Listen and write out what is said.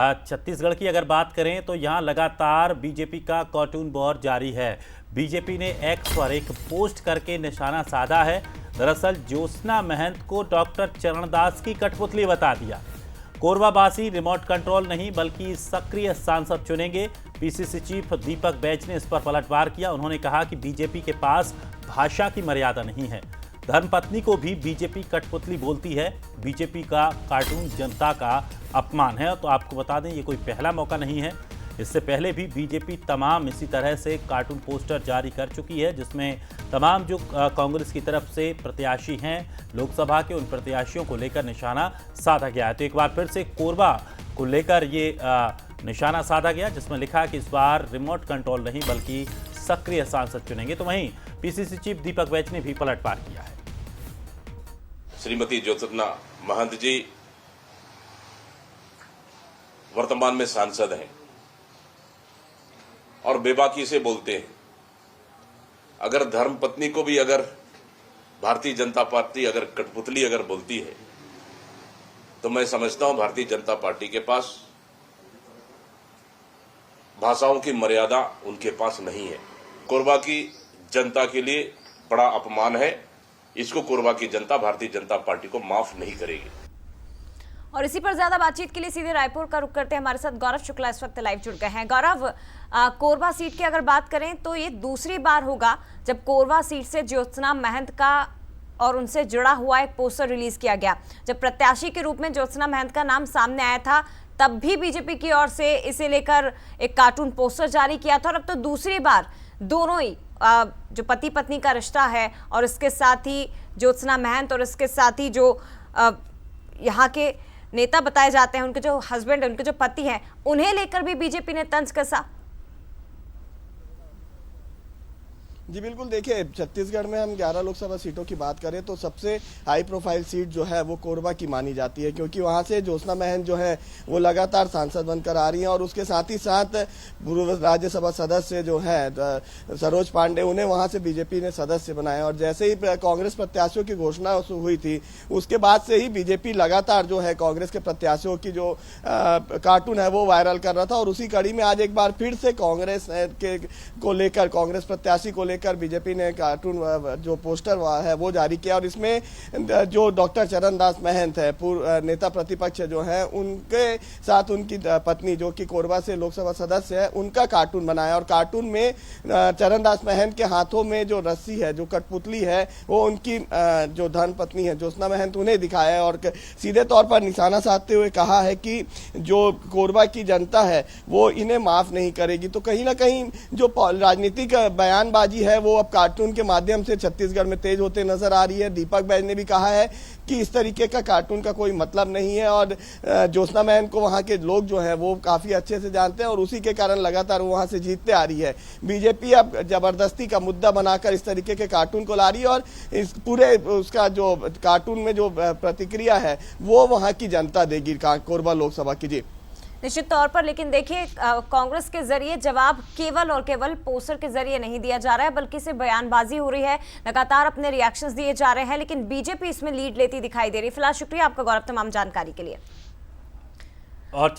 छत्तीसगढ़ की अगर बात करें तो यहां लगातार बीजेपी का कार्टून वॉर जारी है। बीजेपी ने एक्स पर एक पोस्ट करके निशाना साधा है। दरअसल ज्योत्सना महंत को डॉक्टर चरणदास की कठपुतली बता दिया। कोरबावासी रिमोट कंट्रोल नहीं बल्कि सक्रिय सांसद चुनेंगे। पीसीसी चीफ दीपक बैज ने इस पर पलटवार किया। उन्होंने कहा कि बीजेपी के पास भाषा की मर्यादा नहीं है। धर्मपत्नी को भी बीजेपी कठपुतली बोलती है। बीजेपी का कार्टून जनता का अपमान है। तो आपको बता दें, ये कोई पहला मौका नहीं है। इससे पहले भी बीजेपी तमाम इसी तरह से कार्टून पोस्टर जारी कर चुकी है, जिसमें तमाम जो कांग्रेस की तरफ से प्रत्याशी हैं लोकसभा के, उन प्रत्याशियों को लेकर निशाना साधा गया है। तो एक बार फिर से कोरबा को लेकर ये निशाना साधा गया, जिसमें लिखा है कि इस बार रिमोट कंट्रोल नहीं बल्कि सक्रिय सांसद चुनेंगे। तो वहीं पीसीसी चीफ दीपक बैज ने भी पलटवार किया है। श्रीमती ज्योत्सना महंत जी वर्तमान में सांसद हैं और बेबाकी से बोलते हैं। अगर धर्मपत्नी को भी अगर भारतीय जनता पार्टी अगर कठपुतली अगर बोलती है तो मैं समझता हूं भारतीय जनता पार्टी के पास भाषाओं की मर्यादा उनके पास नहीं है। कोरबा की जनता के लिए बड़ा अपमान है। इसको कोरबा की जनता भारतीय जनता पार्टी को माफ नहीं करेगी। और इसी पर ज्यादा बातचीत के लिए सीधे रायपुर का रुख करते हैं। हमारे साथ गौरव शुक्ला इस वक्त लाइव जुड़ गए हैं। गौरव, कोरबा सीट की अगर बात करें तो ये दूसरी बार होगा जब कोरबा सीट से ज्योत्सना महंत का और उनसे जुड़ा हुआ एक पोस्टर रिलीज किया गया। जब प्रत्याशी के रूप में ज्योत्सना महंत का नाम सामने आया था तब भी बीजेपी की ओर से इसे लेकर एक कार्टून पोस्टर जारी किया था, और अब तो दूसरी बार दोनों ही जो पति पत्नी का रिश्ता है और इसके साथ ही ज्योत्सना महंत और इसके साथ ही जो यहाँ के नेता बताए जाते हैं, उनके जो हस्बैंड उनके जो पति हैं, उन्हें लेकर भी बीजेपी ने तंज कसा। जी बिल्कुल, देखिए छत्तीसगढ़ में हम 11 लोकसभा सीटों की बात करें तो सबसे हाई प्रोफाइल सीट जो है वो कोरबा की मानी जाती है, क्योंकि वहां से ज्योत्सना महंत जो है वो लगातार सांसद बनकर आ रही हैं और उसके साथ ही साथ पूर्व राज्यसभा सदस्य जो है सरोज पांडे, उन्हें वहां से बीजेपी ने सदस्य बनाया। और जैसे ही कांग्रेस प्रत्याशियों की घोषणा हुई थी उसके बाद से ही बीजेपी लगातार जो है कांग्रेस के प्रत्याशियों की जो कार्टून है वो वायरल कर रहा था। और उसी कड़ी में आज एक बार फिर से कांग्रेस को लेकर, कांग्रेस प्रत्याशी को कर बीजेपी ने कार्टून जो पोस्टर है वो जारी किया। और इसमें जो डॉक्टर चरणदास महंत है, पूर्व नेता प्रतिपक्ष जो है, उनके साथ उनकी पत्नी जो कि कोरबा से लोकसभा सदस्य है, उनका कार्टून बनाया। और कार्टून में चरणदास महंत के हाथों में जो रस्सी है, जो कठपुतली है, वो उनकी जो धर्मपत्नी है ज्योत्सना महंत, उन्हें दिखाया है। और सीधे तौर पर निशाना साधते हुए कहा है कि जो कोरबा की जनता है वो इन्हें माफ नहीं करेगी। तो कहीं ना कहीं जो राजनीतिक बयानबाजी है वो अब कार्टून के माध्यम से छत्तीसगढ़ में तेज होते नजर आ रही है। दीपक बैज ने भी कहा है कि इस तरीके का कार्टून का कोई मतलब नहीं है और ज्योत्सना महंत को वहां के लोग जो हैं वो काफी अच्छे से जानते हैं और उसी के कारण लगातार वहां से जीतते आ रही है। बीजेपी अब जबरदस्ती का मुद्दा बनाकर इस तरीके के कार्टून को ला रही है और इस पूरे उसका जो कार्टून में जो प्रतिक्रिया है वो वहां की जनता देगी कोरबा लोकसभा की। जी निश्चित तौर पर, लेकिन देखिए कांग्रेस के जरिए जवाब केवल और केवल पोस्टर के जरिए नहीं दिया जा रहा है, बल्कि सिर्फ बयानबाजी हो रही है, लगातार अपने रिएक्शंस दिए जा रहे हैं, लेकिन बीजेपी इसमें लीड लेती दिखाई दे रही है। फिलहाल शुक्रिया आपका गौरव तमाम जानकारी के लिए। और